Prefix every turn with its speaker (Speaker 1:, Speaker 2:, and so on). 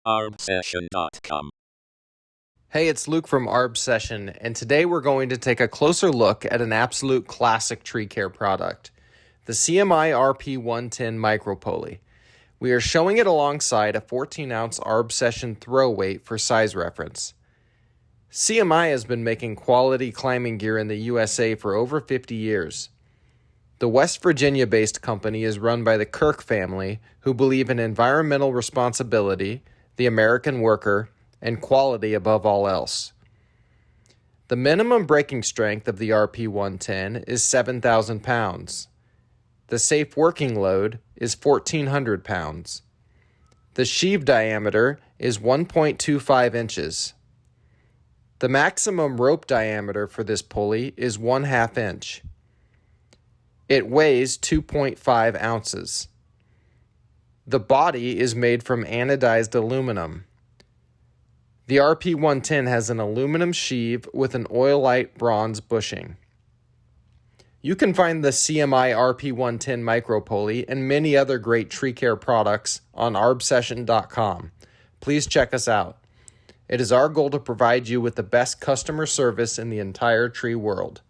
Speaker 1: Arbsession.com.
Speaker 2: Hey, it's Luke from Arbsession, and today we're going to take a closer look at an absolute classic tree care product, the CMI RP110 Micro Pulley. We are showing it alongside a 14-ounce Arbsession throw weight for size reference. CMI has been making quality climbing gear in the USA for over 50 years. The West Virginia-based company is run by the Kirk family, who believe in environmental responsibility, the American worker, and quality above all else. The minimum braking strength of the RP110 is 7,000 pounds. The safe working load is 1,400 pounds. The sheave diameter is 1.25 inches. The maximum rope diameter for this pulley is 1/2 inch. It weighs 2.5 ounces. The body is made from anodized aluminum. The RP110 has an aluminum sheave with an oilite bronze bushing. You can find the CMI RP110 Micro Pulley and many other great tree care products on Arbsession.com. Please check us out. It is our goal to provide you with the best customer service in the entire tree world.